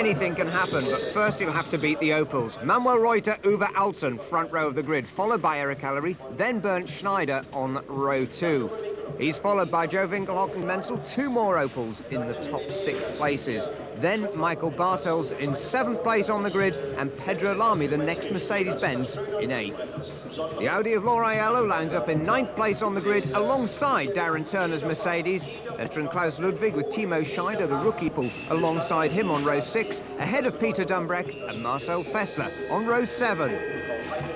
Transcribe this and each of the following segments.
anything can happen, but first he'll have to beat the Opels. Manuel Reuter, Uwe Alsen, front row of the grid, followed by Eric Ellery, then Bernd Schneider on row 2. He's followed by Joe Winkelhock and Menzel, 2 more Opels in the top 6 places. Then Michael Bartels in 7th place on the grid, and Pedro Lamy, the next Mercedes-Benz, in 8th. The Audi of Laura Aiello lines up in 9th place on the grid, alongside Darren Turner's Mercedes. Veteran Klaus Ludwig with Timo Scheider, the rookie pool, alongside him on row 6, ahead of Peter Dumbreck and Marcel Fessler on row 7.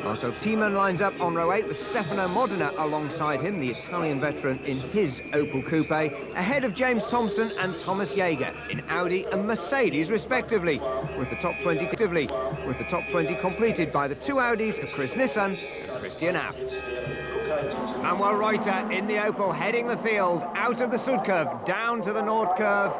Marcel Thiemann lines up on row 8 with Stefano Modena alongside him, the Italian veteran, in his Opel Coupe, ahead of James Thompson and Thomas Jaeger in Audi and Mercedes respectively, with the top 20 completed by the 2 Audis of Chris Nissan and Christian Abt. Manuel Reuter in the Opel, heading the field out of the Sud curve down to the Nord curve.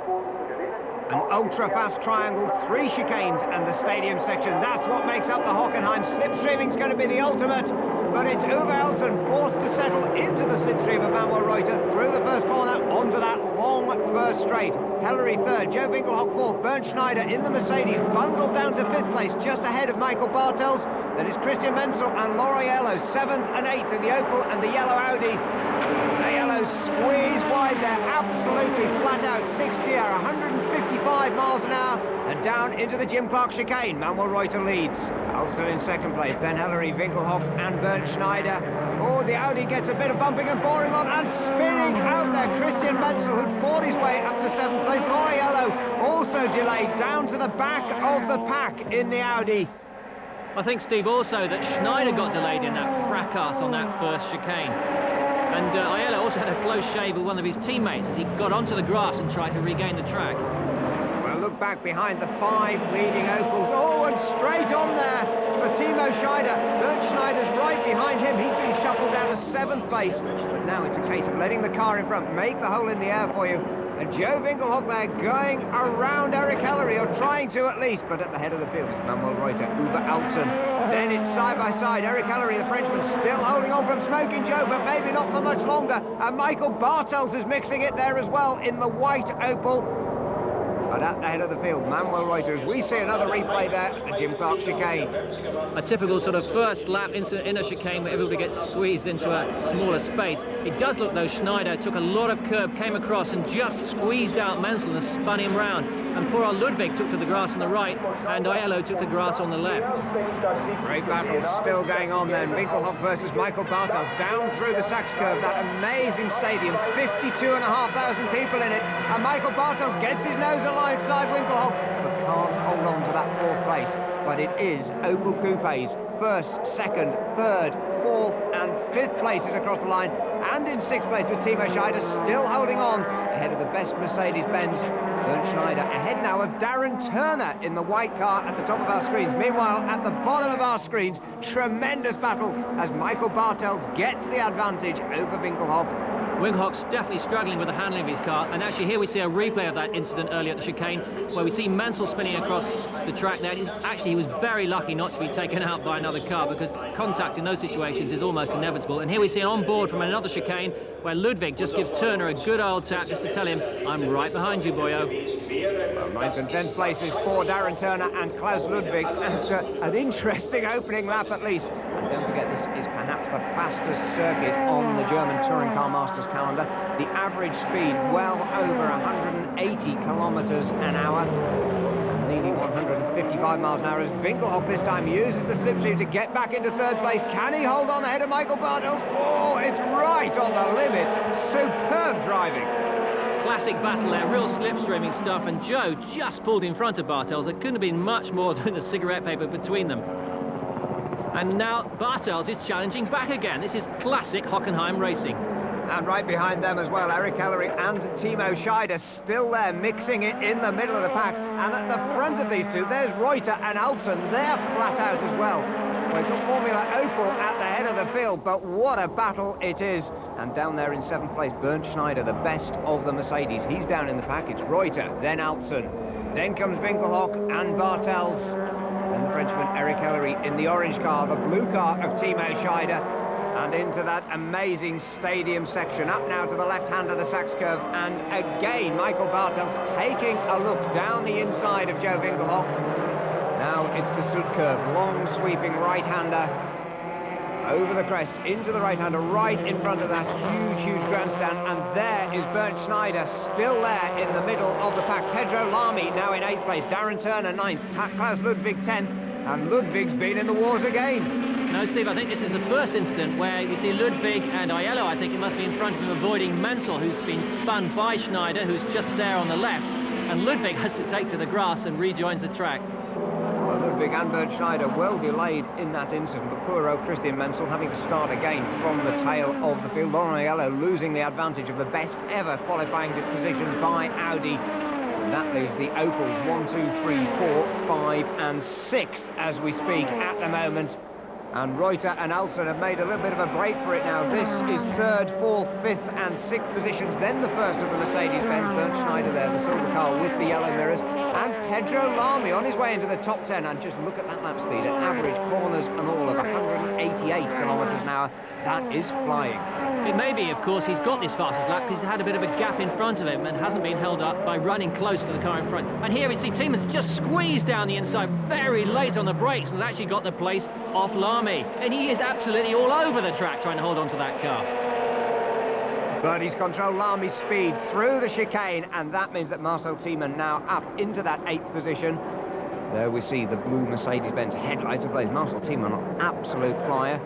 An ultra-fast triangle, 3 chicanes and the stadium section. That's what makes up the Hockenheim. Slipstreaming's going to be the ultimate, but it's Uwe Alsen forced to settle into the slipstream of Manuel Reuter through the first corner onto that long first straight. Ellery 3rd, Joe Winkelhock 4th, Bernd Schneider in the Mercedes, bundled down to 5th place, just ahead of Michael Bartels. Then it's Christian Menzel and Laura Aiello, 7th and 8th in the Opel and the yellow Audi. The yellows squeeze wide there, absolutely flat out, 6th gear, 155 miles an hour, and down into the Jim Clark chicane. Manuel Reuter leads. Alsen in 2nd place, then Ellery, Winkelhock and Bernd Schneider. Oh, the Audi gets a bit of bumping and boring on, and spinning out there, Christian Menzel, who'd fought his way up to 7th place. Laura Aiello also delayed down to the back of the pack in the Audi. I think, Steve, also that Schneider got delayed in that fracas on that first chicane. And Aiello also had a close shave with one of his teammates as he got onto the grass and tried to regain the track. Well, look back behind the 5 leading Opels. Oh, and straight on there for Timo Scheider. Bernd Schneider's right behind him. He's been shuffled down to 7th place. But now it's a case of letting the car in front make the hole in the air for you. And Joe Winkelhock there going around Eric Ellery, or trying to at least, but at the head of the field is Manuel Reuter, Uwe Alsen. Then it's side by side, Eric Ellery, the Frenchman, still holding on from Smoking Joe, but maybe not for much longer. And Michael Bartels is mixing it there as well in the white Opel. But at the head of the field, Manuel Reuter, as we see another replay there at the Jim Clark chicane. A typical sort of first lap in a chicane where everybody gets squeezed into a smaller space. It does look though Schneider took a lot of curb, came across and just squeezed out Menzel and spun him round. And poor old Ludwig took to the grass on the right, and Aiello took the grass on the left. Great battle still going on then. Winkelhock versus Michael Bartels down through the Sachs curve, that amazing stadium, 52,500 people in it. And Michael Bartels gets his nose alongside Winkelhock, but can't hold on to that 4th place. But it is Opel Coupes, 1st, 2nd, 3rd, 4th and 5th places across the line, and in 6th place with Timo Scheider still holding on ahead of the best Mercedes-Benz. Bernd Schneider ahead now of Darren Turner in the white car at the top of our screens. Meanwhile, at the bottom of our screens, tremendous battle as Michael Bartels gets the advantage over Winkelhock. Winkelhock's definitely struggling with the handling of his car, and actually here we see a replay of that incident earlier at the chicane, where we see Menzel spinning across the track there. Actually, he was very lucky not to be taken out by another car, because contact in those situations is almost inevitable. And here we see an on-board from another chicane, where Ludwig just gives Turner a good old tap just to tell him, I'm right behind you, boyo. Well, 9th and 10th places for Darren Turner and Klaus Ludwig after an interesting opening lap at least. And don't forget, this is perhaps the fastest circuit on the German Touring Car Masters calendar. The average speed well over 180 kilometers an hour, nearly 155 miles an hour, as Winkelhock this time uses the slipstream to get back into 3rd place. Can he hold on ahead of Michael Bartels? Oh, it's right on the limit. Superb driving. Classic battle there, real slipstreaming stuff, and Joe just pulled in front of Bartels. There couldn't have been much more than a cigarette paper between them. And now Bartels is challenging back again. This is classic Hockenheim racing. And right behind them as well, Eric Ellery and Timo Scheider still there, mixing it in the middle of the pack. And at the front of these two, there's Reuter and Alsen. They're flat out as well. Well, it's a Formula Opel at the head of the field, but what a battle it is. And down there in 7th place, Bernd Schneider, the best of the Mercedes. He's down in the pack. It's Reuter, then Alsen. Then comes Winkelhock and Bartels. And the Frenchman Eric Ellery in the orange car, the blue car of Timo Scheider. And into that amazing stadium section. Up now to the left hand of the Sachs curve. And again, Michael Bartels taking a look down the inside of Joe Winkelhock. Now it's the Soot curve. Long sweeping right-hander. Over the crest, into the right-hander, right in front of that huge grandstand. And there is Bernd Schneider, still there in the middle of the pack. Pedro Lamy now in 8th place. Darren Turner 9th. Klaus Ludwig 10th. And Ludwig's been in the wars again. No, Steve, I think this is the first incident where you see Ludwig and Aiello, I think it must be in front of him, avoiding Mansell, who's been spun by Schneider, who's just there on the left. And Ludwig has to take to the grass and rejoins the track. Well, Ludwig and Bernd Schneider well delayed in that incident, but poor old Christian Mansell having to start again from the tail of the field. Laurent Aiello losing the advantage of the best ever qualifying position by Audi. And that leaves the Opels 1, 2, 3, 4, 5 and 6 as we speak at the moment. And Reuter and Alsen have made a little bit of a break for it now. This is 3rd, 4th, 5th and 6th positions. Then the first of the Mercedes-Benz, Bernd Schneider there, the silver car with the yellow mirrors. And Pedro Lamy on his way into the top 10. And just look at that lap speed, at average corners and all of 188 kilometres an hour. That is flying. It may be, of course, he's got this fastest lap because he's had a bit of a gap in front of him and hasn't been held up by running close to the car in front. And here we see Tiemann's just squeezed down the inside very late on the brakes and has actually got the place off Lamy. And he is absolutely all over the track trying to hold on to that car. But he's controlled Lamy's speed through the chicane, and that means that Marcel Tiemann now up into that 8th position. There we see the blue Mercedes-Benz headlights ablaze. Marcel Tiemann, an absolute flyer.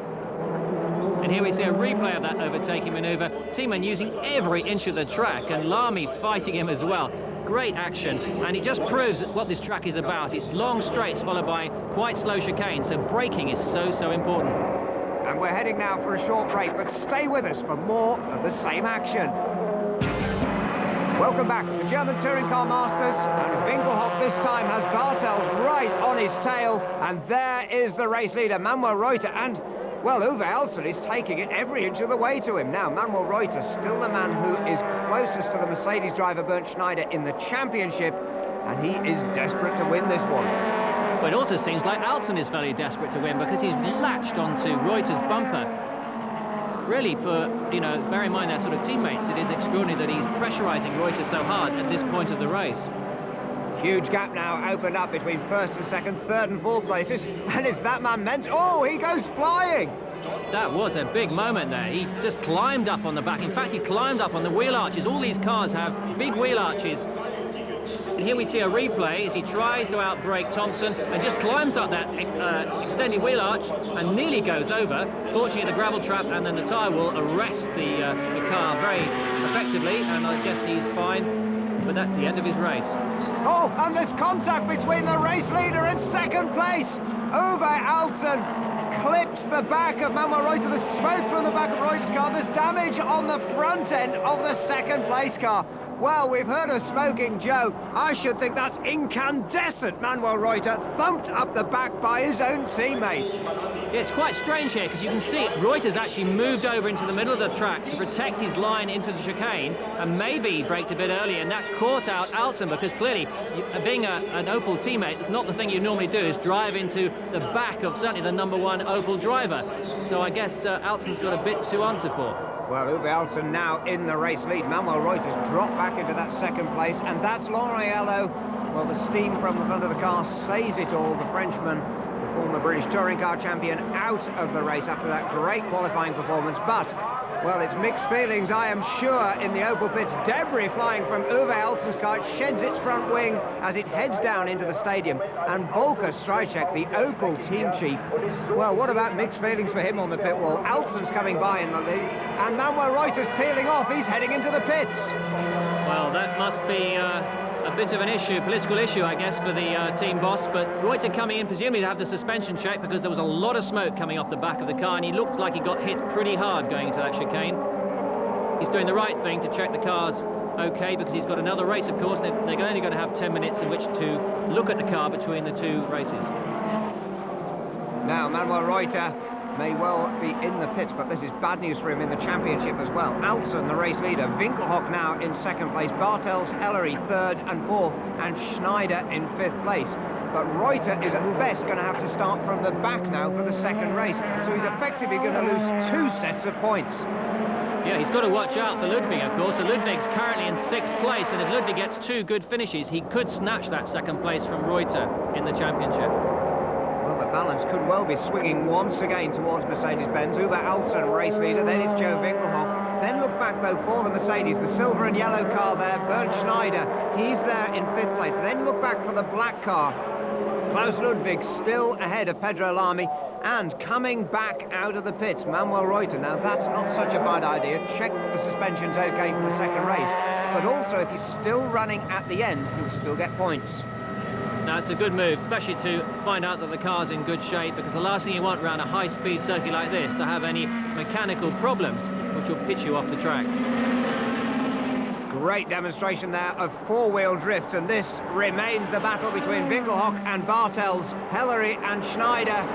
And here we see a replay of that overtaking manoeuvre. Tiemann using every inch of the track and Lamy fighting him as well. Great action, and it just proves what this track is about. It's long straights followed by quite slow chicane, so braking is so important. And we're heading now for a short break, but stay with us for more of the same action. Welcome back, the German Touring Car Masters, and Winkelhock this time has Bartels right on his tail, and there is the race leader, Manuel Reuter, and well, Uwe Alsen is taking it every inch of the way to him. Now, Manuel Reuter, still the man who is closest to the Mercedes driver Bernd Schneider in the championship, and he is desperate to win this one. But it also seems like Alsen is fairly desperate to win because he's latched onto Reuter's bumper. Really, bear in mind their sort of teammates, it is extraordinary that he's pressurising Reuter so hard at this point of the race. Huge gap now opened up between 1st and 2nd, 3rd and 4th places, and it's that man meant. Oh, he goes flying! That was a big moment there. He just climbed up on the back. In fact, he climbed up on the wheel arches. All these cars have big wheel arches. And here we see a replay as he tries to outbrake Thompson and just climbs up that extended wheel arch and nearly goes over. Fortunately, the gravel trap and then the tyre will arrest the car very effectively, and I guess he's fine, but that's the end of his race. Oh, and there's contact between the race leader and 2nd place. Uwe Alsen clips the back of Manuel Reuter. There's smoke from the back of Reuter's car. There's damage on the front end of the 2nd place car. Well, we've heard of Smoking Joe. I should think that's incandescent. Manuel Reuter thumped up the back by his own teammate. It's quite strange here because you can see Reuter's actually moved over into the middle of the track to protect his line into the chicane, and maybe he braked a bit early and that caught out Alsen, because clearly being an Opel teammate, it's not the thing you normally do, is drive into the back of certainly the #1 Opel driver. So I guess Alsen's got a bit to answer for. Well, Uwe Alsen now in the race lead. Manuel Reuter's dropped back into that 2nd place, and that's Laurent Aiello. Well, the steam from the front of the car says it all. The Frenchman, the former British touring car champion, out of the race after that great qualifying performance. But, well, it's mixed feelings, I am sure, in the Opel pits. Debris flying from Uwe Alsen's car. It sheds its front wing as it heads down into the stadium. And Volker Strycek, the Opel team chief, well, what about mixed feelings for him on the pit wall? Alsen's coming by in the lead, and Manuel Reuter's peeling off. He's heading into the pits. Well, that must be a bit of an issue, political issue, I guess, for the team boss. But Reuter coming in, presumably to have the suspension check, because there was a lot of smoke coming off the back of the car, and he looked like he got hit pretty hard going into that chicane. He's doing the right thing to check the cars okay, because he's got another race, of course, and they're only going to have 10 minutes in which to look at the car between the two races. Now, Manuel Reuter may well be in the pits, but this is bad news for him in the championship as well. Alsen, the race leader. Winkelhock now in 2nd place. Bartels, Ellery 3rd and 4th, and Schneider in 5th place. but Reuter is at best going to have to start from the back now for the second race, so he's effectively going to lose 2 sets of points. Yeah, he's got to watch out for Ludwig, of course. So Ludwig's currently in 6th place, and if Ludwig gets 2 good finishes, he could snatch that 2nd place from Reuter in the championship. Well, the balance could well be swinging once again towards Mercedes-Benz. Uwe Alsen, race leader, then it's Joe Winkelhock. Then look back, though, for the Mercedes, the silver and yellow car there, Bernd Schneider. He's there in 5th place. Then look back for the black car. Klaus Ludwig still ahead of Pedro Lamy. And coming back out of the pits, Manuel Reuter. Now, that's not such a bad idea. Check that the suspension's okay for the second race. But also, if he's still running at the end, he'll still get points. Now, it's a good move, especially to find out that the car's in good shape, because the last thing you want around a high-speed circuit like this, to have any mechanical problems, which will pitch you off the track. Great demonstration there of four-wheel drift, and this remains the battle between Winkelhock and Bartels, Hellery and Schneider.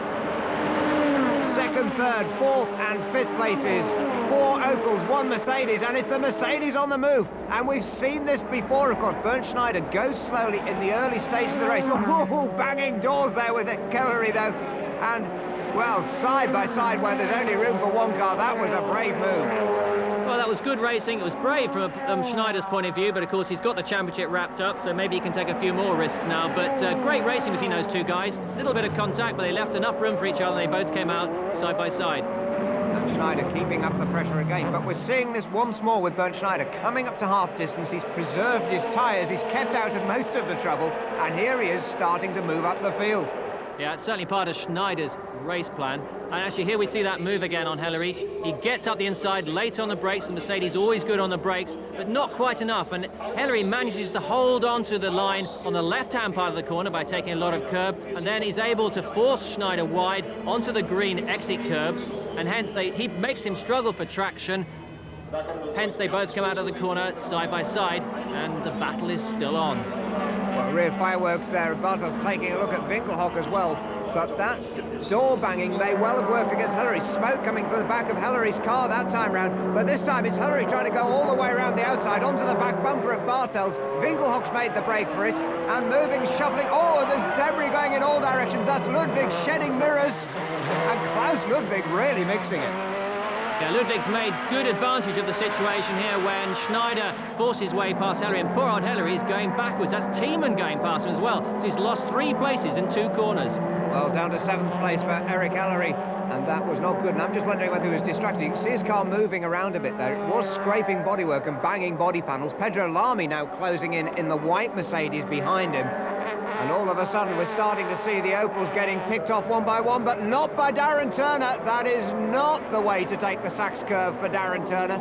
2nd, 3rd, 4th and 5th places. 4 Opels, 1 Mercedes, and it's the Mercedes on the move. And we've seen this before, of course. Bernd Schneider goes slowly in the early stage of the race. Oh, banging doors there with it. Hellery, though. And, well, side by side where there's only room for one car. That was a brave move. Well, that was good racing. It was brave from Schneider's point of view, but of course he's got the championship wrapped up, so maybe he can take a few more risks now. But great racing between those 2 guys. A little bit of contact, but they left enough room for each other, and they both came out side by side. And Schneider keeping up the pressure again, but we're seeing this once more with Bernd Schneider coming up to half distance. He's preserved his tyres, he's kept out of most of the trouble, and here he is starting to move up the field. Yeah, it's certainly part of Schneider's race plan. And actually, here we see that move again on Hellery. He gets up the inside, late on the brakes. The Mercedes always good on the brakes, but not quite enough. And Hellery manages to hold on to the line on the left-hand part of the corner by taking a lot of curb, and then he's able to force Schneider wide onto the green exit curb, and hence he makes him struggle for traction. Hence, they both come out of the corner side by side, and the battle is still on. Well, rear fireworks there. Bartos taking a look at Winkelhock as well. But that door banging may well have worked against Hellery. Smoke coming to the back of Hellery's car that time round. But this time it's Hellery trying to go all the way around the outside onto the back bumper of Bartels. Winkelhock's made the break for it. And moving, shuffling. Oh, there's debris going in all directions. That's Ludwig shedding mirrors. And Klaus Ludwig really mixing it. Yeah, Ludwig's made good advantage of the situation here when Schneider forced his way past Hellery, and poor old Hellery is going backwards. That's Thiemann going past him as well, so he's lost 3 places in 2 corners. Well, down to 7th place for Eric Hellery, and that was not good. And I'm just wondering whether he was distracted. You can see his car moving around a bit there. It was scraping bodywork and banging body panels. Pedro Lamy now closing in the white Mercedes behind him. And all of a sudden, we're starting to see the Opels getting picked off one by one, but not by Darren Turner. That is not the way to take the Sachs curve for Darren Turner.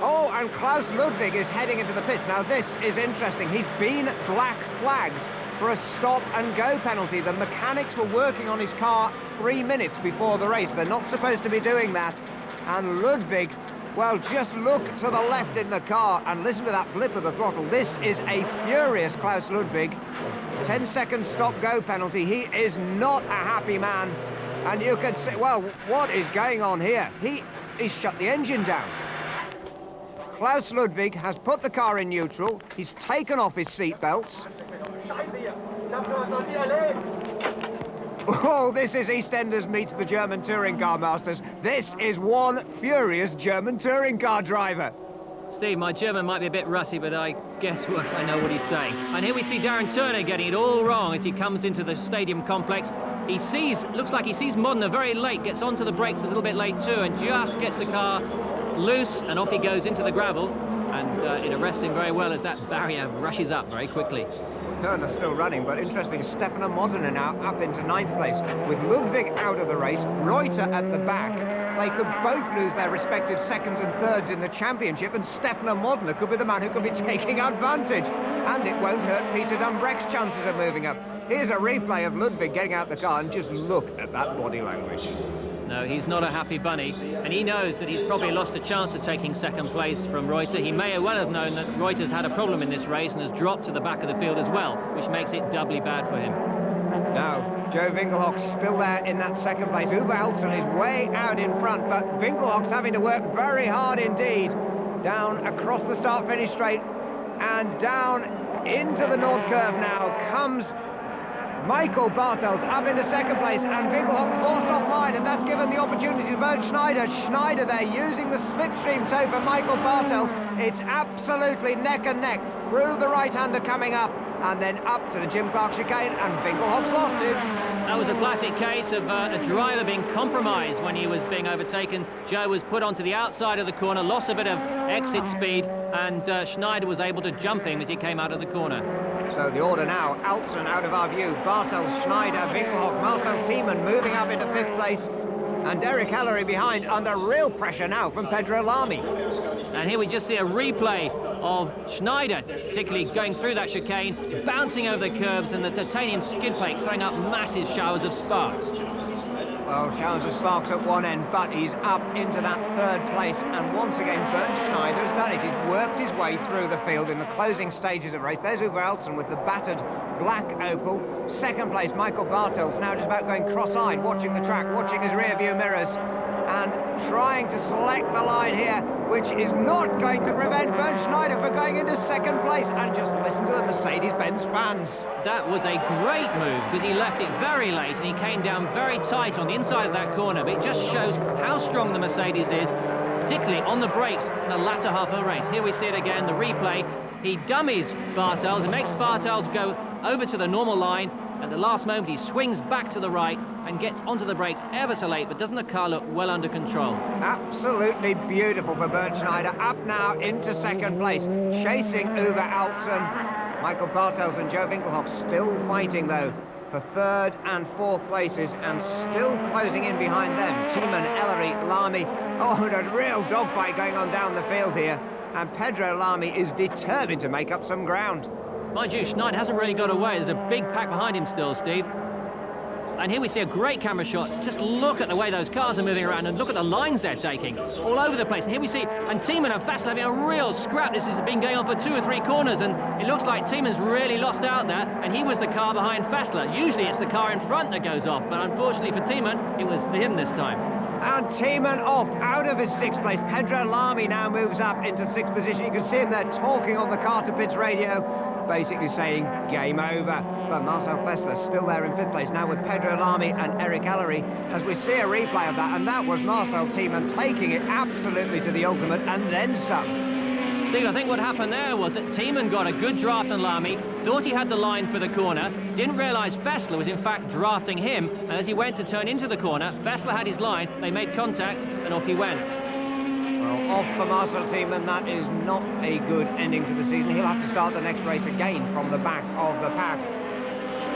Oh, and Klaus Ludwig is heading into the pits. Now, this is interesting. He's been black flagged for a stop-and-go penalty. The mechanics were working on his car 3 minutes before the race. They're not supposed to be doing that. And Ludwig, well, just look to the left in the car and listen to that blip of the throttle. This is a furious Klaus Ludwig. 10-second stop-go penalty. He is not a happy man. And you can see, well, what is going on here? He's shut the engine down. Klaus Ludwig has put the car in neutral. He's taken off his seat belts. Oh, this is EastEnders meets the German touring car masters. This is one furious German touring car driver. Steve, my German might be a bit rusty, but I guess what I know what he's saying. And here we see Darren Turner getting it all wrong as he comes into the stadium complex. He looks like he sees Modena very late, gets onto the brakes a little bit late too, and just gets the car loose, and off he goes into the gravel. And it arrests him very well as that barrier rushes up very quickly. Turner still running, but interesting, Stefano Modena now up into 9th place. With Ludwig out of the race, Reuter at the back. They could both lose their respective 2nds and 3rds in the championship, and Stefano Modena could be the man who could be taking advantage. And it won't hurt Peter Dumbreck's chances of moving up. Here's a replay of Ludwig getting out the car, and just look at that body language. No, he's not a happy bunny, and he knows that he's probably lost a chance of taking 2nd place from Reuter. He may well have known that Reuter's had a problem in this race and has dropped to the back of the field as well, which makes it doubly bad for him. Now, Joe Winkelhock's still there in that 2nd place. Uwe Alsen is way out in front, but Winkelhock's having to work very hard indeed. Down across the start-finish straight and down into the Nord curve now comes Michael Bartels up into second place, and Winkelhock forced offline, and that's given the opportunity to Bernd Schneider. Schneider there using the slipstream toe for Michael Bartels. It's absolutely neck and neck through the right-hander coming up, and then up to the Jim Clark chicane, and Winkelhock's lost him. That was a classic case of a driver being compromised when he was being overtaken. Joe was put onto the outside of the corner, lost a bit of exit speed, and Schneider was able to jump him as he came out of the corner. So the order now, Altzen out of our view, Bartels, Schneider, Winkelhock, Marcel Thiemann moving up into 5th place, and Derek Ellery behind under real pressure now from Pedro Lamy. And here we just see a replay of Schneider, particularly going through that chicane, bouncing over the curbs, and the titanium skid plates throwing up massive showers of sparks. Well, showers of sparks at one end, but he's up into that 3rd place, and once again Bernd Schneider has done it. He's worked his way through the field in the closing stages of race. There's Uwe Altzen with the battered black Opel. 2nd place, Michael Bartels, now just about going cross-eyed, watching the track, watching his rear view mirrors, and trying to select the line here, which is not going to prevent Bernd Schneider from going into 2nd place. And just listen to the Mercedes-Benz fans. That was a great move, because he left it very late and he came down very tight on the inside of that corner, but it just shows how strong the Mercedes is, particularly on the brakes in the latter half of the race. Here we see it again, the replay. He dummies Bartels and makes Bartels go over to the normal line. At the last moment, he swings back to the right and gets onto the brakes ever so late, but doesn't the car look well under control? Absolutely beautiful for Bernd Schneider, up now into 2nd place, chasing Uwe Altzen. Michael Bartels and Joe Winkelhock still fighting, though, for 3rd and 4th places, and still closing in behind them. Thiemann, Ellery, Lamy. Oh, a real dogfight going on down the field here, and Pedro Lamy is determined to make up some ground. Mind you, Schneider hasn't really got away. There's a big pack behind him still, Steve. And here we see a great camera shot. Just look at the way those cars are moving around, and look at the lines they're taking all over the place. And here we see, and Thiemann and Fassler having a real scrap. This has been going on for 2 or 3 corners, and it looks like Thiemann's really lost out there, and he was the car behind Fassler. Usually it's the car in front that goes off, but unfortunately for Thiemann, it was him this time. And Thiemann off, out of his 6th place. Pedro Lamy now moves up into 6th position. You can see him there talking on the car to pits radio, basically saying game over. But Marcel Fassler still there in 5th place, now with Pedro Lamy and Eric Ellery, as we see a replay of that, and that was Marcel Thiemann taking it absolutely to the ultimate, and then some. Steve, I think what happened there was that Thiemann got a good draft on Lamy, thought he had the line for the corner, didn't realise Fassler was in fact drafting him, and as he went to turn into the corner, Fassler had his line, they made contact, and off he went. Well, off for Marcel Thiemann, that is not a good ending to the season. He'll have to start the next race again from the back of the pack.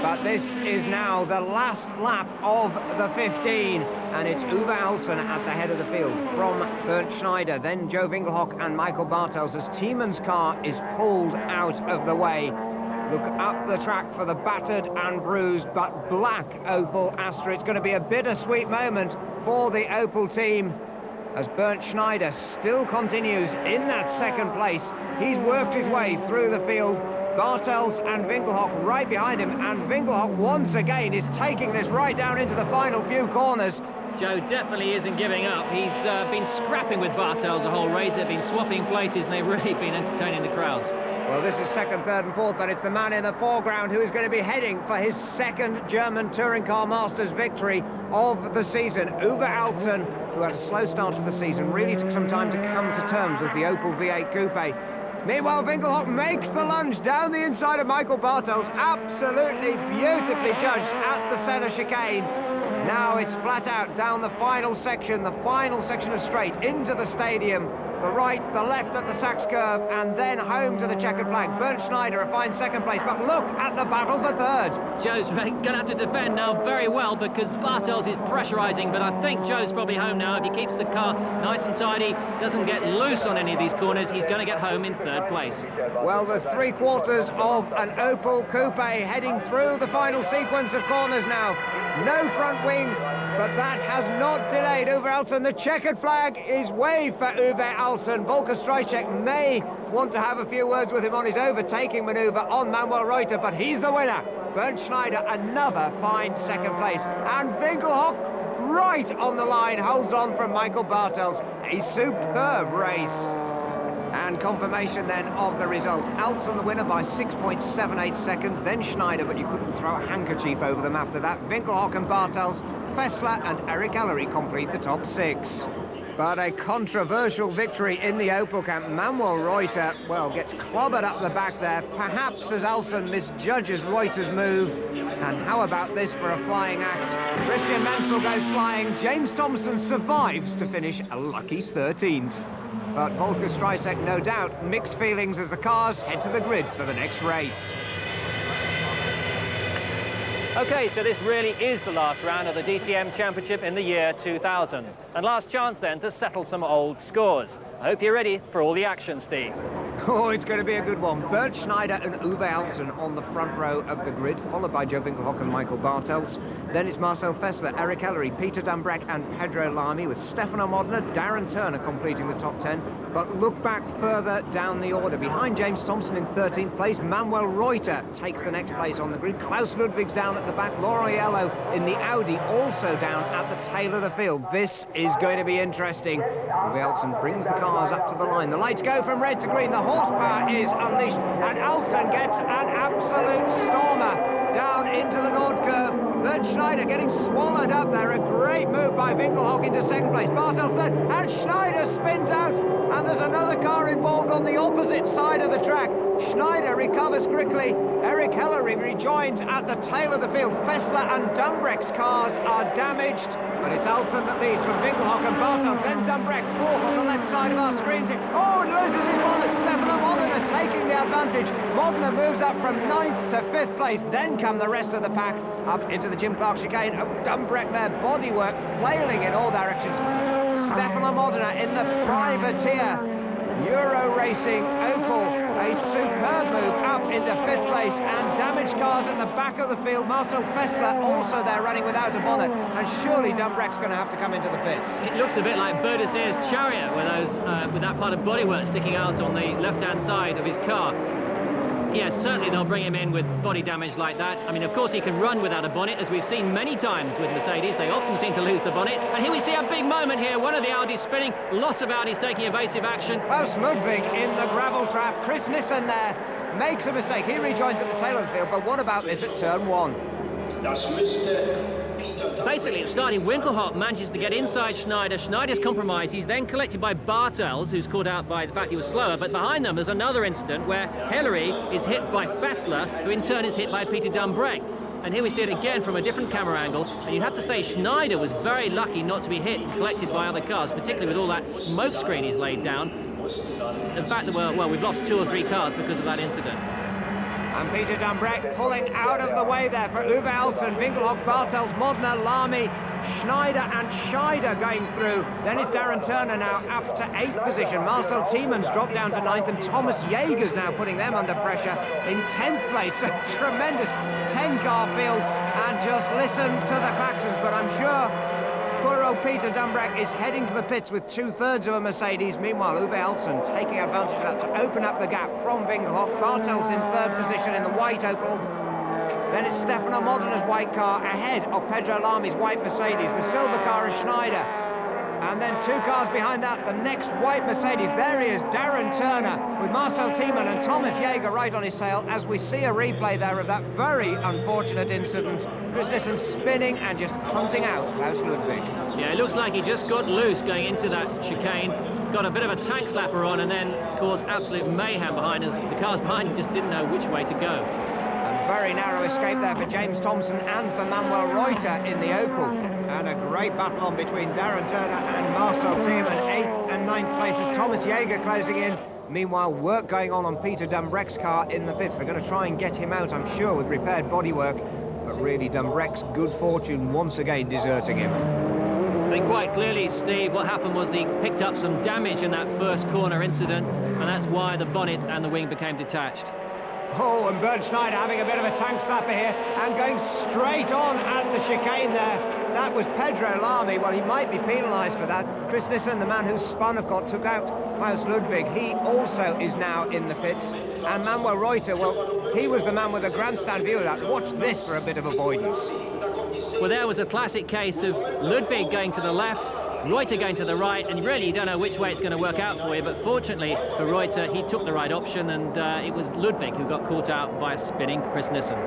But this is now the last lap of the 15, and it's Uwe Altzen at the head of the field from Bernd Schneider, then Joe Winkelhock and Michael Bartels as Thiemann's car is pulled out of the way. Look up the track for the battered and bruised but black Opel Astra. It's going to be a bittersweet moment for the Opel team, as Bernd Schneider still continues in that 2nd place. He's worked his way through the field. Bartels and Winkelhock right behind him, and Winkelhock once again is taking this right down into the final few corners. Joe definitely isn't giving up. He's been scrapping with Bartels the whole race. They've been swapping places, and they've really been entertaining the crowds. Well, Well, this is 2nd, 3rd and 4th, but it's the man in the foreground who is going to be heading for his 2nd German Touring Car Masters victory of the season. Uwe Altzen, who had a slow start to the season, really took some time to come to terms with the Opel V8 Coupe. Meanwhile, Winkelhock makes the lunge down the inside of Michael Bartels. Absolutely beautifully judged at the centre chicane. Now it's flat out down the final section of straight into the stadium. The right, the left at the Sachs curve, and then home to the checkered flag. Bernd Schneider, a fine 2nd place, but look at the battle for 3rd. Joe's going to have to defend now very well because Bartels is pressurising, but I think Joe's probably home now. If he keeps the car nice and tidy, doesn't get loose on any of these corners, he's going to get home in 3rd place. Well, the 3/4 of an Opel Coupe heading through the final sequence of corners now. No front wing, but that has not delayed Uwe Altzen. The checkered flag is waved for Uwe Altzen. Volker Streichek may want to have a few words with him on his overtaking manoeuvre on Manuel Reuter, but he's the winner. Bernd Schneider, another fine 2nd place. And Winkelhock, right on the line, holds on from Michael Bartels. A superb race. And confirmation then of the result. Alson the winner by 6.78 seconds, then Schneider, but you couldn't throw a handkerchief over them after that. Winkelhock and Bartels, Fessler and Eric Ellery complete the top 6. But a controversial victory in the Opel camp. Manuel Reuter, well, gets clobbered up the back there, perhaps as Alson misjudges Reuter's move. And how about this for a flying act? Christian Mansell goes flying. James Thompson survives to finish a lucky 13th. But Volker Streisek, no doubt, mixed feelings as the cars head to the grid for the next race. Okay, so this really is the last round of the DTM Championship in the year 2000. And last chance then to settle some old scores. I hope you're ready for all the action, Steve. Oh, it's going to be a good one. Bernd Schneider and Uwe Alson on the front row of the grid, followed by Joe Winkelhock and Michael Bartels. Then it's Marcel Fessler, Eric Ellery, Peter Dambreck and Pedro Lamy, with Stefano Modena, Darren Turner completing the top 10. But look back further down the order. Behind James Thompson in 13th place, Manuel Reuter takes the next place on the grid. Klaus Ludwig's down at the back. Lauriello in the Audi also down at the tail of the field. This is going to be interesting. Uwe Alson brings the cars up to the line. The lights go from red to green. The horsepower is unleashed, and Alson gets an absolute stormer down into the Nord curve. Bernd Schneider getting swallowed up there. A great move by Winkelhock into second place. Bartels third, and Schneider spins out, and there's another car involved on the opposite side of the track. Schneider recovers quickly. Eric Ellery rejoins at the tail of the field. Fessler and Dambreck's cars are damaged, but it's Alson that leads from Winkelhock and Bartels. Then Dambreck, fourth on the left side of our screens. Oh, and loses his bonnet. Stefano Modena taking the advantage. Modena moves up from 9th to 5th place. Then come the rest of the pack up into the Jim Clark chicane. Oh, Dambreck there, bodywork flailing in all directions. Stefano Modena in the privateer. Euro Racing Opel, a superb move up into 5th place, and damaged cars at the back of the field. Marcel Fessler also there running without a bonnet, and surely Dambreck's going to have to come into the pits. It looks a bit like Baudisseur's chariot with that part of bodywork sticking out on the left-hand side of his car. Yes, certainly they'll bring him in with body damage like that. I mean, of course, he can run without a bonnet, as we've seen many times with Mercedes. They often seem to lose the bonnet. And here we see a big moment here. One of the Audis spinning. Lots of Audis taking evasive action. Klaus Ludwig in the gravel trap. Chris Nissen there makes a mistake. He rejoins at the tail of the field. But what about this at turn 1? Basically, it's starting. Winkelhock manages to get inside Schneider. Schneider's compromised. He's then collected by Bartels, who's caught out by the fact he was slower. But behind them, there's another incident where Ellery is hit by Fessler, who in turn is hit by Peter Dambreck. And here we see it again from a different camera angle. And you have to say Schneider was very lucky not to be hit and collected by other cars, particularly with all that smoke screen he's laid down. The fact that, well, we've lost 2 or 3 cars because of that incident. And Peter Dambreck pulling out of the way there for Uwe Alson, Winkelhock, Bartels, Modena, Lamy, Schneider and Scheider going through. Then it's Darren Turner now up to 8th position. Marcel Tiemann's dropped down to 9th, and Thomas Jaeger's now putting them under pressure in 10th place. A tremendous 10-car field, and just listen to the klaxons. But I'm sure poor old Peter Dambreck is heading to the pits with 2/3 of a Mercedes. Meanwhile, Uwe Alson taking advantage of that to open up the gap from Winkelhock. Bartels in 3rd position in the white Opel. Then it's Stefano Modena's white car ahead of Pedro Lamy's white Mercedes. The silver car is Schneider. And then 2 cars behind that, the next white Mercedes. There he is, Darren Turner, with Marcel Tiemann and Thomas Jaeger right on his tail, as we see a replay there of that very unfortunate incident. Chris Nissen spinning and just punting out Klaus Ludwig. Yeah, it looks like he just got loose going into that chicane, got a bit of a tank slapper on, and then caused absolute mayhem behind us. The cars behind him just didn't know which way to go. Very narrow escape there for James Thompson and for Manuel Reuter in the Opel. And a great battle on between Darren Turner and Marcel Tiemann, 8th and 9th places. Thomas Jaeger closing in. Meanwhile, work going on Peter Dambreck's car in the pits. They're going to try and get him out, I'm sure, with repaired bodywork. But really, Dambreck's good fortune once again deserting him. I think quite clearly, Steve, what happened was he picked up some damage in that first corner incident, and that's why the bonnet and the wing became detached. Oh, and Bernd Schneider having a bit of a tank slapper here and going straight on at the chicane there. That was Pedro Lamy. Well, he might be penalised for that. Chris Nissen, the man who spun, of course, took out Klaus Ludwig. He also is now in the pits. And Manuel Reuter, well, he was the man with the grandstand view of that. Watch this for a bit of avoidance. Well, there was a classic case of Ludwig going to the left, Reuter going to the right, and really you don't know which way it's going to work out for you, but fortunately for Reuter, he took the right option, and it was Ludwig who got caught out by a spinning Chris Nissen.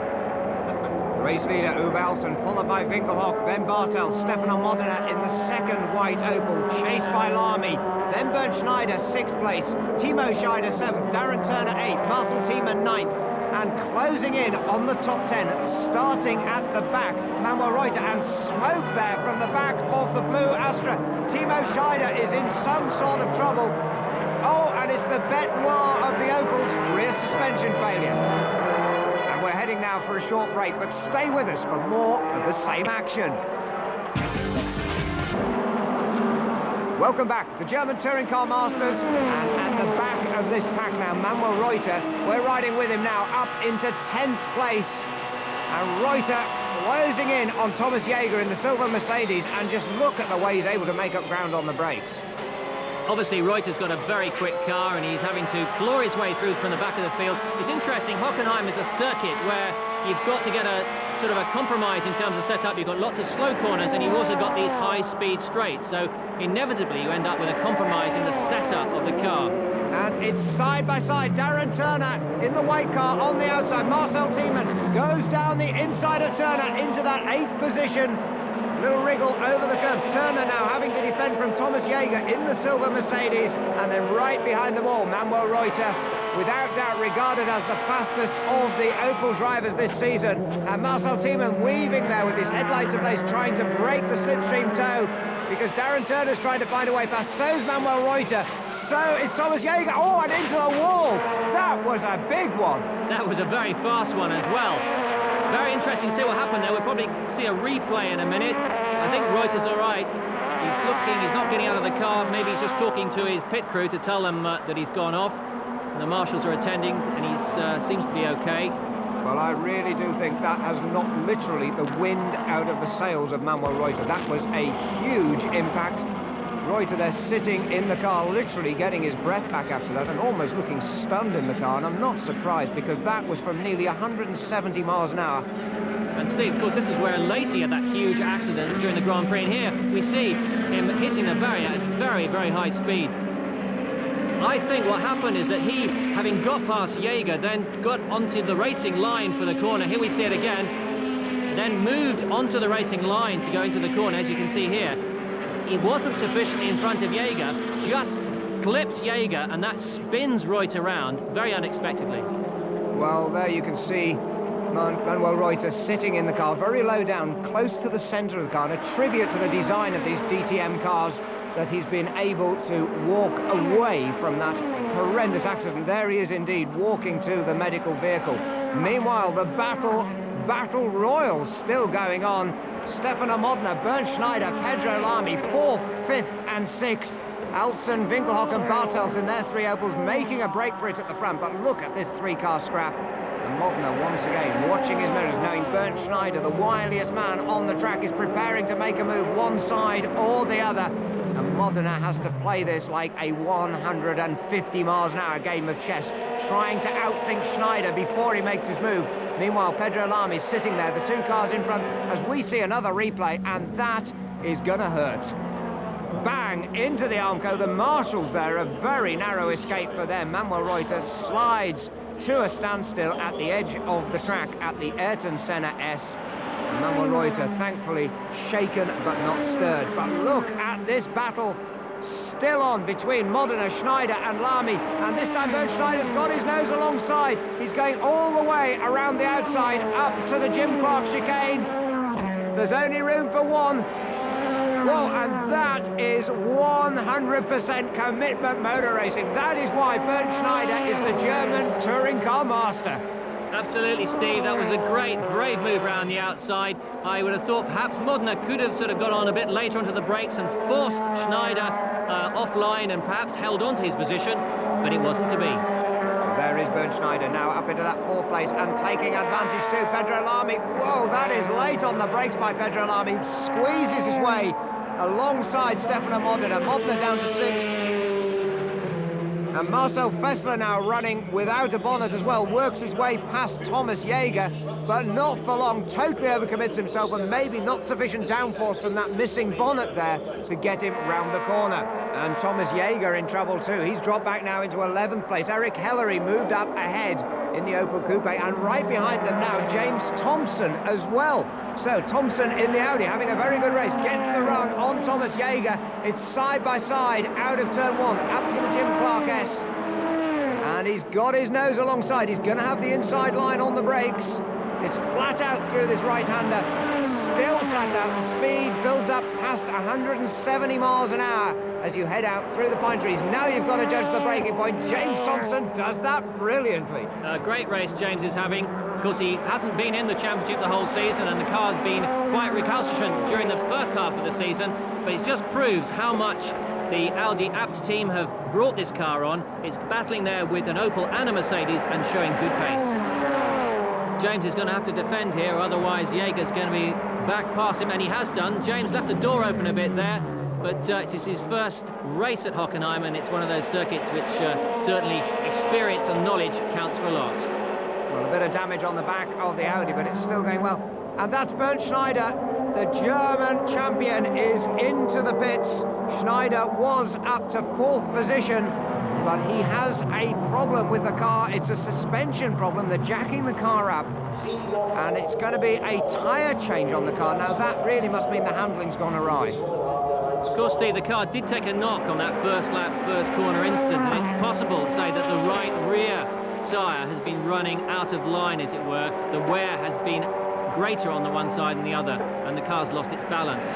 Race leader Uwe Alsen, followed by Winkelhock, then Bartels, Stefano Modena in the second white opal, chased by Lamy, then Bernd Schneider, 6th place, Timo Scheider 7th, Darren Turner 8th, Marcel Thiemann 9th, and closing in on the top 10, starting at the back, Manuel Reuter, and smoke there from the back of the blue Astra. Timo Scheider is in some sort of trouble. Oh, and it's the bête noire of the opals, rear suspension failure. We're heading now for a short break, but stay with us for more of the same action. Welcome back, the German Touring Car Masters, and at the back of this pack now, Manuel Reuter. We're riding with him now up into 10th place, and Reuter closing in on Thomas Jaeger in the silver Mercedes, and just look at the way he's able to make up ground on the brakes. Obviously, Reuter's got a very quick car, and he's having to claw his way through from the back of the field. It's interesting, Hockenheim is a circuit where you've got to get a sort of a compromise in terms of setup. You've got lots of slow corners, and you've also got these high-speed straights. So inevitably, you end up with a compromise in the setup of the car. And it's side by side. Darren Turner in the white car on the outside. Marcel Thiemann goes down the inside of Turner into that 8th position. Little wriggle over the curbs. Turner now having to defend from Thomas Jaeger in the silver Mercedes, and then right behind them all, Manuel Reuter, without doubt regarded as the fastest of the Opel drivers this season. And Marcel Thiemann weaving there with his headlights ablaze, trying to break the slipstream tow, because Darren Turner's trying to find a way past. So's Manuel Reuter. So is Thomas Jaeger. Oh, and into the wall. That was a big one. That was a very fast one as well. Very interesting to see what happened there. We'll probably see a replay in a minute. I think Reuter's all right. He's looking, he's not getting out of the car. Maybe he's just talking to his pit crew to tell them that he's gone off. And the marshals are attending, and he seems to be okay. Well, I really do think that has knocked literally the wind out of the sails of Manuel Reuter. That was a huge impact. Reuter there sitting in the car, literally getting his breath back after that and almost looking stunned in the car. And I'm not surprised, because that was from nearly 170 miles an hour. And Steve, of course, this is where Lacey had that huge accident during the Grand Prix. And here we see him hitting the barrier at very, very high speed. I think what happened is that he, having got past Jaeger, then got onto the racing line for the corner. Here we see it again. Then moved onto the racing line to go into the corner, as you can see here. He wasn't sufficiently in front of Jaeger, just clips Jaeger, and that spins Reuter around very unexpectedly. Well, there you can see Manuel Reuter sitting in the car, very low down, close to the centre of the car, and a tribute to the design of these DTM cars that he's been able to walk away from that horrendous accident. There he is indeed, walking to the medical vehicle. Meanwhile, the battle royal still going on. Stefano Modena, Bernd Schneider, Pedro Lamy, 4th, 5th and 6th. Alsen, Winkelhock and Bartels in their 3 Opels making a break for it at the front. But look at this 3-car scrap. And Modena once again watching his mirrors, knowing Bernd Schneider, the wiliest man on the track, is preparing to make a move one side or the other. And Modena has to play this like a 150 miles an hour game of chess, trying to outthink Schneider before he makes his move. Meanwhile, Pedro Lamy is sitting there, the 2 cars in front, as we see another replay, and that is gonna hurt. Bang, into the Armco. The marshals there, a very narrow escape for them. Manuel Reuter slides to a standstill at the edge of the track at the Ayrton Senna S. And Manuel Reuter, thankfully, shaken but not stirred. But look at this battle still on between Modena, Schneider and Lamy, and this time Bernd Schneider's got his nose alongside. He's going all the way around the outside up to the Jim Clark chicane. There's only room for one. Whoa, and that is 100% commitment motor racing. That is why Bernd Schneider is the German touring car master. Absolutely, Steve. That was a great, brave move around the outside. I would have thought perhaps Modena could have sort of got on a bit later onto the brakes and forced Schneider offline and perhaps held on to his position, but it wasn't to be. Well, there is Bernd Schneider now up into that 4th place and taking advantage too. Pedro Lamy, whoa, that is late on the brakes by Pedro Lamy. Squeezes his way alongside Stefano Modena. Modena down to 6th. And Marcel Fessler now running without a bonnet as well, works his way past Thomas Jaeger, but not for long, totally overcommits himself, and maybe not sufficient downforce from that missing bonnet there to get him round the corner. And Thomas Jaeger in trouble too. He's dropped back now into 11th place. Eric Hellery moved up ahead in the Opel Coupe, and right behind them now, James Thompson as well. So Thompson in the Audi having a very good race, gets the run on Thomas Jaeger. It's side by side out of turn one, up to the Jim Clark S. And he's got his nose alongside. He's going to have the inside line on the brakes. It's flat out through this right-hander, still flat out. The speed builds up past 170 miles an hour as you head out through the pine trees. Now you've got to judge the braking point. James Thompson does that brilliantly. A great race James is having. Of course, he hasn't been in the championship the whole season, and the car's been quite recalcitrant during the first half of the season, but it just proves how much the Audi Abt team have brought this car on. It's battling there with an Opel and a Mercedes and showing good pace. James is going to have to defend here, otherwise Jaeger's going to be back past him, and he has done. James left the door open a bit there, but it's his first race at Hockenheim, and it's one of those circuits which certainly experience and knowledge counts for a lot. Well, a bit of damage on the back of the Audi, but it's still going well. And that's Bernd Schneider. The German champion is into the pits. Schneider was up to 4th position, but he has a problem with the car. It's a suspension problem. They're jacking the car up, and it's going to be a tyre change on the car. Now, that really must mean the handling's gone awry. Of course, Steve, the car did take a knock on that first lap, first corner incident, and it's possible to say that the right rear tyre has been running out of line, as it were. The wear has been greater on the one side than the other, and the car's lost its balance.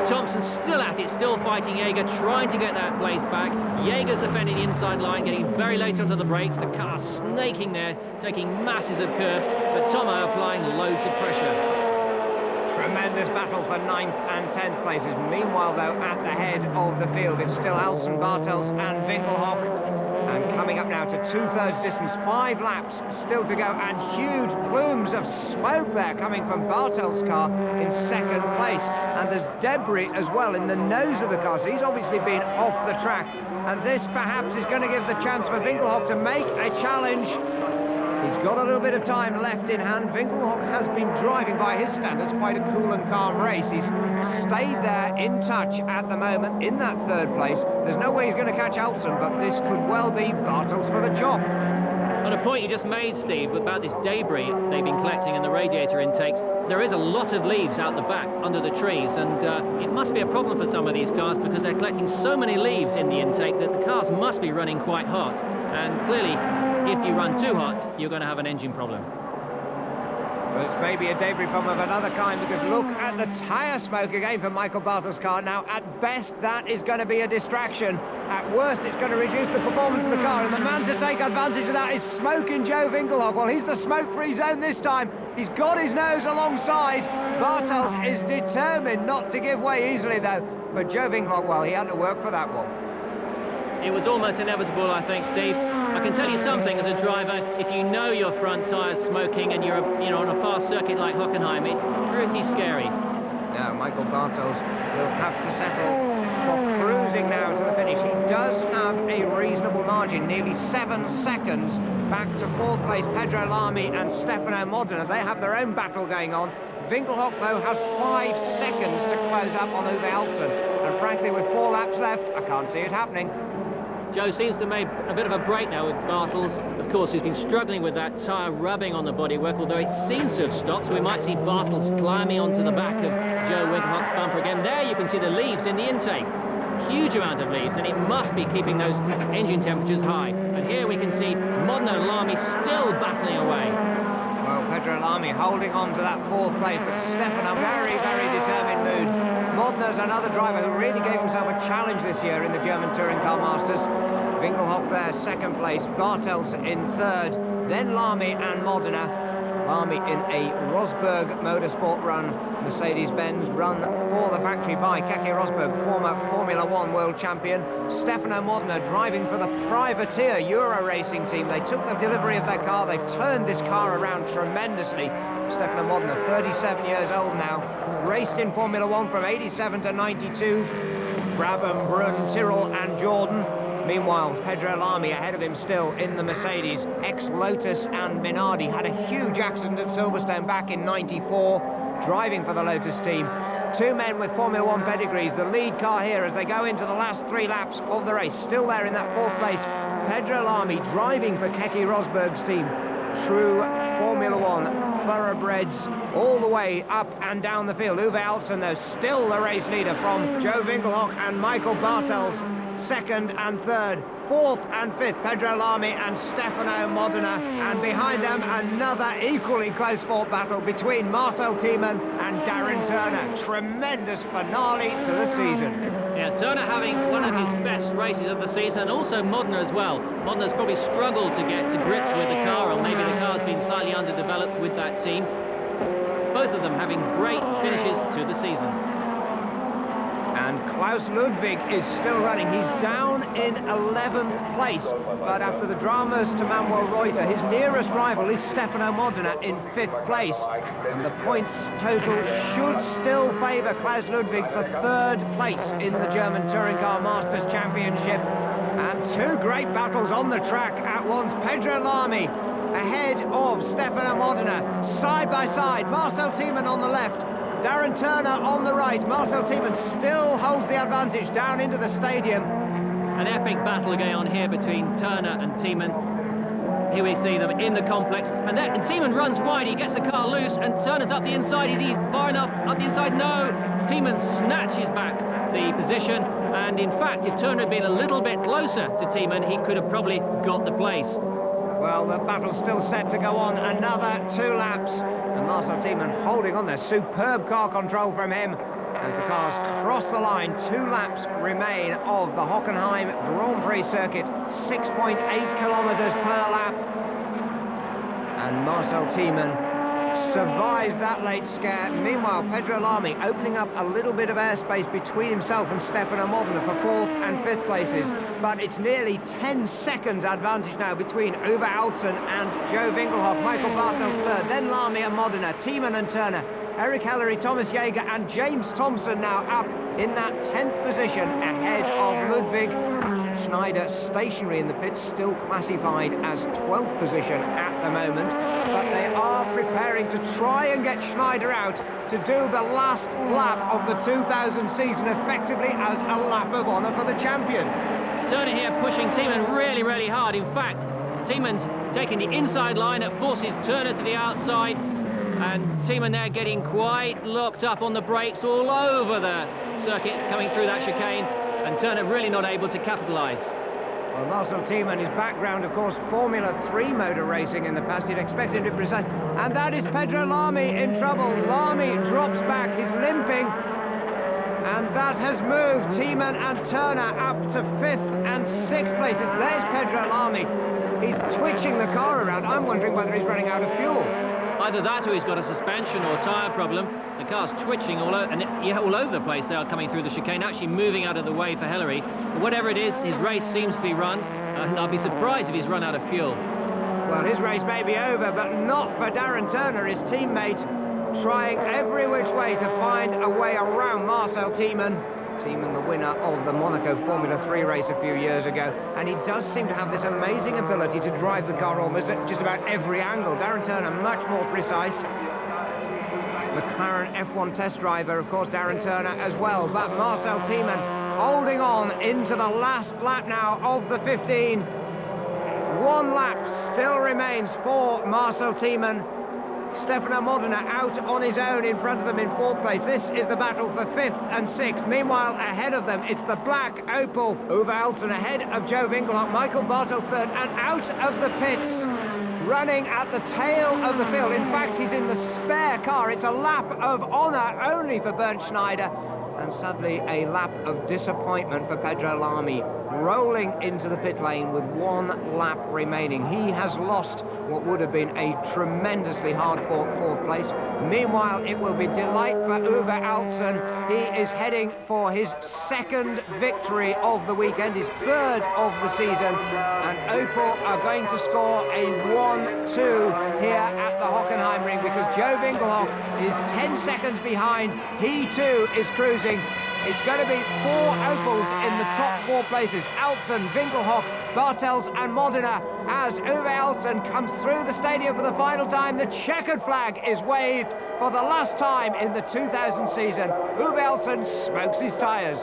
Thompson still at it, still fighting Jaeger, trying to get that place back. Jaeger's defending the inside line, getting very late onto the brakes. The car snaking there, taking masses of curb, but Tomo applying loads of pressure. Tremendous battle for 9th and 10th places. Meanwhile, though, at the head of the field, it's still Alsen, Bartels and Winkelhock. And coming up now to 2/3 distance, 5 laps still to go, and huge plumes of smoke there coming from Bartel's car in 2nd place. And there's debris as well in the nose of the car, so he's obviously been off the track. And this perhaps is going to give the chance for Winkelhock to make a challenge. He's got a little bit of time left in hand. Winkelhock has been driving, by his standards, quite a cool and calm race. He's stayed there in touch at the moment in that 3rd place. There's no way he's going to catch Alsen, but this could well be Bartels for the job. On a point you just made, Steve, about this debris they've been collecting in the radiator intakes, there is a lot of leaves out the back under the trees, and it must be a problem for some of these cars because they're collecting so many leaves in the intake that the cars must be running quite hot. And clearly, if you run too hot, you're going to have an engine problem. Well, it's maybe a debris problem of another kind, because look at the tyre smoke again for Michael Bartel's car. Now, at best, that is going to be a distraction. At worst, it's going to reduce the performance of the car, and the man to take advantage of that is Smoking Joe Winkelhock. Well, he's the smoke-free zone this time. He's got his nose alongside. Bartels is determined not to give way easily, though. But Joe Winkelhock, well, he had to work for that one. It was almost inevitable, I think, Steve. I can tell you something as a driver, if you know your front tyre's smoking and you're on a fast circuit like Hockenheim, it's pretty scary. Now, Michael Bartels will have to settle for cruising now to the finish. He does have a reasonable margin, nearly 7 seconds back to 4th place. Pedro Lamy and Stefano Modena, they have their own battle going on. Winkelhock, though, has 5 seconds to close up on Uwe Alsen. And frankly, with 4 laps left, I can't see it happening. Joe seems to have made a bit of a break now with Bartels. Of course, he's been struggling with that tyre rubbing on the bodywork, although it seems to have stopped, so we might see Bartels climbing onto the back of Joe Winkelhock's bumper again. There you can see the leaves in the intake. Huge amount of leaves, and it must be keeping those engine temperatures high. And here we can see Modena and Lamy still battling away. Well, Pedro Lamy holding on to that 4th place, but Stefano, very, very determined mood. Modna's another driver who really gave himself a challenge this year in the German Touring Car Masters. Winkelhock there, 2nd place, Bartels in 3rd, then Lamy and Modena. Lamy in a Rosberg Motorsport run, Mercedes-Benz run for the factory by Keke Rosberg, former Formula 1 world champion. Stefano Modena driving for the Privateer Euro racing team. They took the delivery of their car, they've turned this car around tremendously. Stefano Modena, 37 years old now, raced in Formula 1 from 87 to 92. Brabham, Brun, Tyrrell and Jordan. Meanwhile, Pedro Lamy ahead of him still in the Mercedes. Ex-Lotus and Minardi had a huge accident at Silverstone back in '94, driving for the Lotus team. Two men with Formula One pedigrees, the lead car here as they go into the last 3 laps of the race. Still there in that 4th place, Pedro Lamy driving for Keke Rosberg's team. True Formula One thoroughbreds all the way up and down the field. Uwe Altsson, though, still the race leader from Joe Winkelhock and Michael Bartels. 2nd and 3rd, 4th and 5th, Pedro Lamy and Stefano Modena. And behind them, another equally close-fought battle between Marcel Tiemann and Darren Turner. Tremendous finale to the season. Yeah, Turner having one of his best races of the season, and also Modena as well. Modena's probably struggled to get to grips with the car, or maybe the car's been slightly underdeveloped with that team. Both of them having great finishes to the season. And Klaus Ludwig is still running. He's down in 11th place. But after the dramas to Manuel Reuter, his nearest rival is Stefano Modena in 5th place. And the points total should still favour Klaus Ludwig for 3rd place in the German Touring Car Masters Championship. And 2 great battles on the track at once. Pedro Lamy ahead of Stefano Modena, side by side. Marcel Tiemann on the left, Darren Turner on the right. Marcel Tiemann still holds the advantage down into the stadium. An epic battle going on here between Turner and Tiemann. Here we see them in the complex, and Tiemann runs wide. He gets the car loose, and Turner's up the inside. Is he far enough up the inside? No. Tiemann snatches back the position, and in fact, if Turner had been a little bit closer to Tiemann, he could have probably got the place. Well, the battle's still set to go on. Another 2 laps. And Marcel Tiemann holding on there. Superb car control from him as the cars cross the line. 2 laps remain of the Hockenheim Grand Prix circuit. 6.8 kilometres per lap. And Marcel Tiemann survives that late scare. Meanwhile, Pedro Lamy opening up a little bit of airspace between himself and Stefano Modena for 4th and 5th places. But it's nearly 10 seconds advantage now between Uwe Altsson and Joe Winkelhock. Michael Bartels 3rd, then Lamy and Modena, Tiemann and Turner, Eric Ellery, Thomas Jaeger and James Thompson now up in that 10th position ahead of Ludwig. Schneider stationary in the pits, still classified as 12th position at the moment, but they are preparing to try and get Schneider out to do the last lap of the 2000 season effectively as a lap of honour for the champion. Turner here pushing Tiemann really, really hard. In fact, Tiemann's taking the inside line that forces Turner to the outside, and Tiemann there getting quite locked up on the brakes all over the circuit coming through that chicane, and Turner really not able to capitalise. Well, Marcel Tiemann, his background, of course, Formula 3 motor racing in the past. You'd expect him to present. And that is Pedro Lamy in trouble. Lamy drops back, he's limping. And that has moved Tiemann and Turner up to 5th and 6th places. There's Pedro Lamy. He's twitching the car around. I'm wondering whether he's running out of fuel. Either that or he's got a suspension or tyre problem. The car's twitching all over, and all over the place. They are coming through the chicane, actually moving out of the way for Hillary. But whatever it is, his race seems to be run, and I'll be surprised if he's run out of fuel. Well, his race may be over, but not for Darren Turner, his teammate, trying every which way to find a way around Marcel Tiemann. Tiemann, the winner of the Monaco Formula 3 race a few years ago, and he does seem to have this amazing ability to drive the car almost at just about every angle. Darren Turner much more precise. McLaren F1 test driver, of course, Darren Turner as well, but Marcel Tiemann holding on into the last lap now of the 15. 1 lap still remains for Marcel Tiemann. Stefano Modena out on his own in front of them in 4th place. This is the battle for 5th and 6th. Meanwhile, ahead of them, it's the black Opel. Uwe Altsson ahead of Joe Winkelhock. Michael Bartels 3rd, and out of the pits, running at the tail of the field. In fact, he's in the spare car. It's a lap of honour only for Bernd Schneider. And sadly, a lap of disappointment for Pedro Lamy, rolling into the pit lane with 1 lap remaining. He has lost what would have been a tremendously hard-fought 4th place. Meanwhile, it will be delight for Uwe Altsson. He is heading for his 2nd victory of the weekend, his 3rd of the season. And Opel are going to score a 1-2 here at the Hockenheimring because Joe Winkelhock is 10 seconds behind. He too is cruising. It's going to be 4 Opels in the top 4 places. Altzen, Winkelhock, Bartels and Modena. As Uwe Altzen comes through the stadium for the final time, the checkered flag is waved for the last time in the 2000 season. Uwe Altzen smokes his tyres.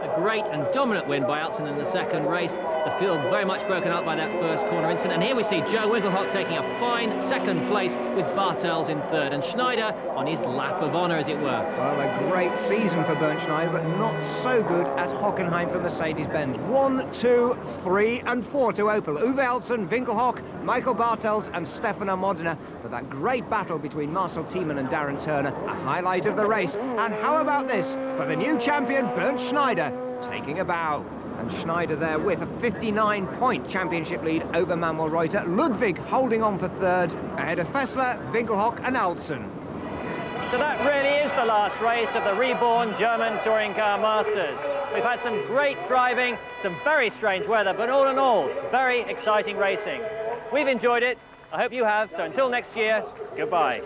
A great and dominant win by Altzen in the second race. The field very much broken up by that first corner incident. And here we see Joe Winkelhock taking a fine second place with Bartels in third. And Schneider on his lap of honour, as it were. Well, a great season for Bernd Schneider, but not so good at Hockenheim for Mercedes-Benz. 1, 2, 3 and 4 to Opel. Uwe Altzen, Winkelhock, Michael Bartels and Stefano Modena for that great battle between Marcel Thiemann and Darren Turner. A highlight of the race. And how about this for the new champion, Bernd Schneider, taking a bow. And Schneider there with a 59-point championship lead over Manuel Reuter. Ludwig holding on for third, ahead of Fessler, Winkelhock and Altzen. So that really is the last race of the reborn German Touring Car Masters. We've had some great driving, some very strange weather, but all in all, very exciting racing. We've enjoyed it. I hope you have. So until next year, goodbye.